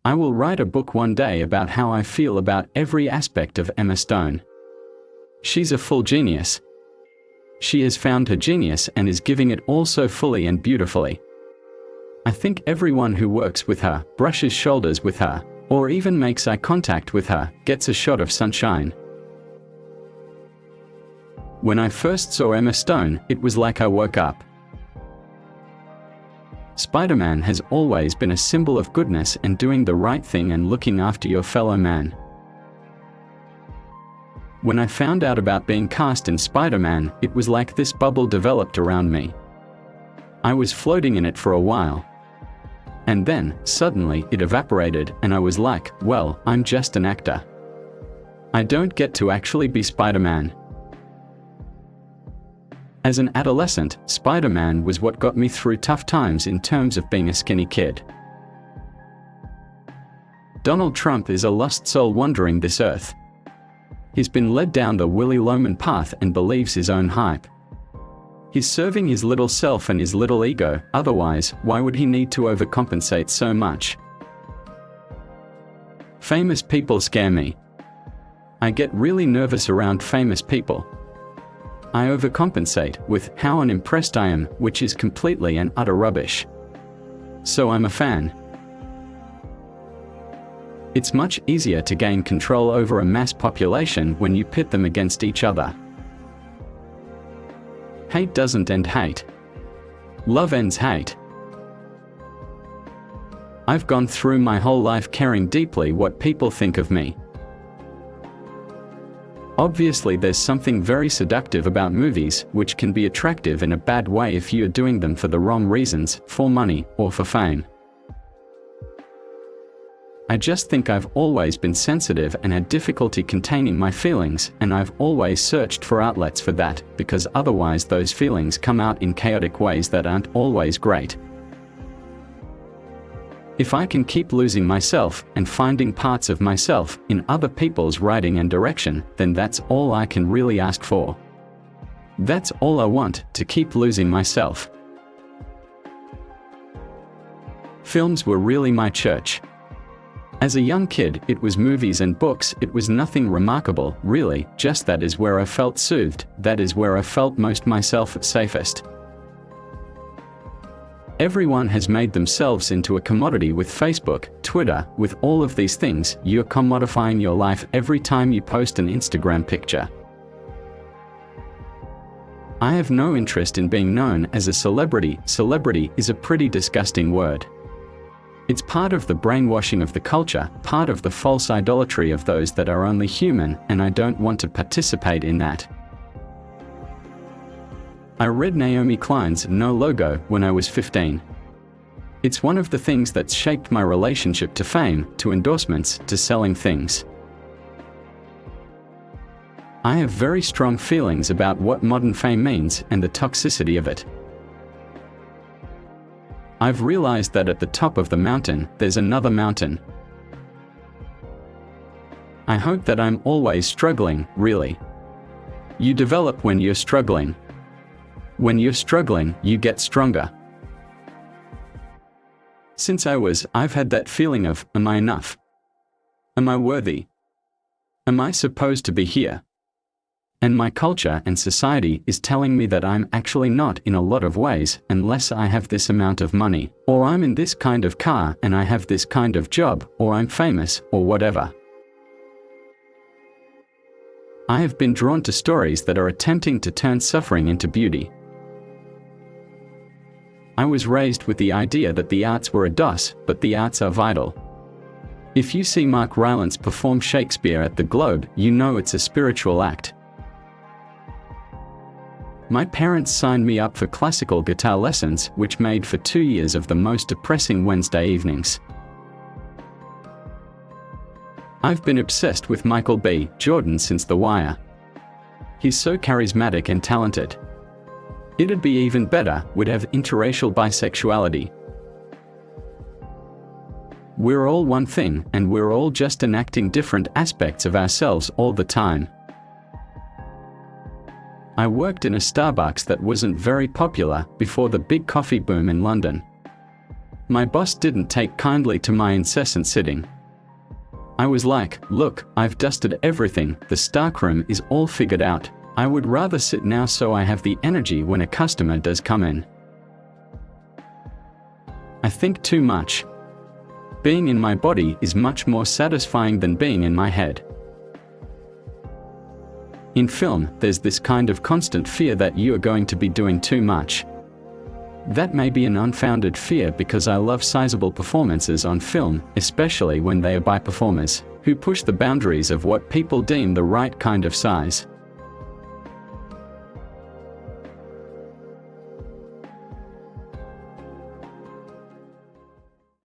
I will write a book one day about how I feel about every aspect of Emma Stone. She's a full genius. She has found her genius and is giving it all so fully and beautifully. I think everyone who works with her, brushes shoulders with her, or even makes eye contact with her, gets a shot of sunshine. When I first saw Emma Stone, it was like I woke up. Spider-Man has always been a symbol of goodness and doing the right thing and looking after your fellow man. When I found out about being cast in Spider-Man, it was like this bubble developed around me. I was floating in it for a while. And then, suddenly, it evaporated and I was like, well, I'm just an actor. I don't get to actually be Spider-Man. As an adolescent, Spider-Man was what got me through tough times in terms of being a skinny kid. Donald Trump is a lost soul wandering this earth. He's been led down the Willy Loman path and believes his own hype. He's serving his little self and his little ego, otherwise, why would he need to overcompensate so much? Famous people scare me. I get really nervous around famous people. I overcompensate with how unimpressed I am, which is completely and utter rubbish. So I'm a fan. It's much easier to gain control over a mass population when you pit them against each other. Hate doesn't end hate. Love ends hate. I've gone through my whole life caring deeply what people think of me. Obviously, there's something very seductive about movies, which can be attractive in a bad way if you're doing them for the wrong reasons, for money, or for fame. I just think I've always been sensitive and had difficulty containing my feelings, and I've always searched for outlets for that, because otherwise those feelings come out in chaotic ways that aren't always great. If I can keep losing myself and finding parts of myself in other people's writing and direction, then that's all I can really ask for. That's all I want, to keep losing myself. Films were really my church. As a young kid, it was movies and books. It was nothing remarkable, really, just that is where I felt soothed, that is where I felt most myself, safest. Everyone has made themselves into a commodity with Facebook, Twitter, with all of these things. You're commodifying your life every time you post an Instagram picture. I have no interest in being known as a celebrity. Celebrity is a pretty disgusting word. It's part of the brainwashing of the culture, part of the false idolatry of those that are only human, and I don't want to participate in that. I read Naomi Klein's No Logo when I was 15. It's one of the things that's shaped my relationship to fame, to endorsements, to selling things. I have very strong feelings about what modern fame means and the toxicity of it. I've realized that at the top of the mountain, there's another mountain. I hope that I'm always struggling, really. You develop when you're struggling. When you're struggling, you get stronger. Since I've had that feeling of, am I enough? Am I worthy? Am I supposed to be here? And my culture and society is telling me that I'm actually not in a lot of ways unless I have this amount of money, or I'm in this kind of car and I have this kind of job, or I'm famous, or whatever. I have been drawn to stories that are attempting to turn suffering into beauty. I was raised with the idea that the arts were a DOS, but the arts are vital. If you see Mark Rylance perform Shakespeare at the Globe, you know it's a spiritual act. My parents signed me up for classical guitar lessons, which made for 2 years of the most depressing Wednesday evenings. I've been obsessed with Michael B. Jordan since The Wire. He's so charismatic and talented. It'd be even better, would have interracial bisexuality. We're all one thing, and we're all just enacting different aspects of ourselves all the time. I worked in a Starbucks that wasn't very popular before the big coffee boom in London. My boss didn't take kindly to my incessant sitting. I was like, look, I've dusted everything, the stockroom is all figured out. I would rather sit now so I have the energy when a customer does come in. I think too much. Being in my body is much more satisfying than being in my head. In film, there's this kind of constant fear that you are going to be doing too much. That may be an unfounded fear because I love sizable performances on film, especially when they are by performers who push the boundaries of what people deem the right kind of size.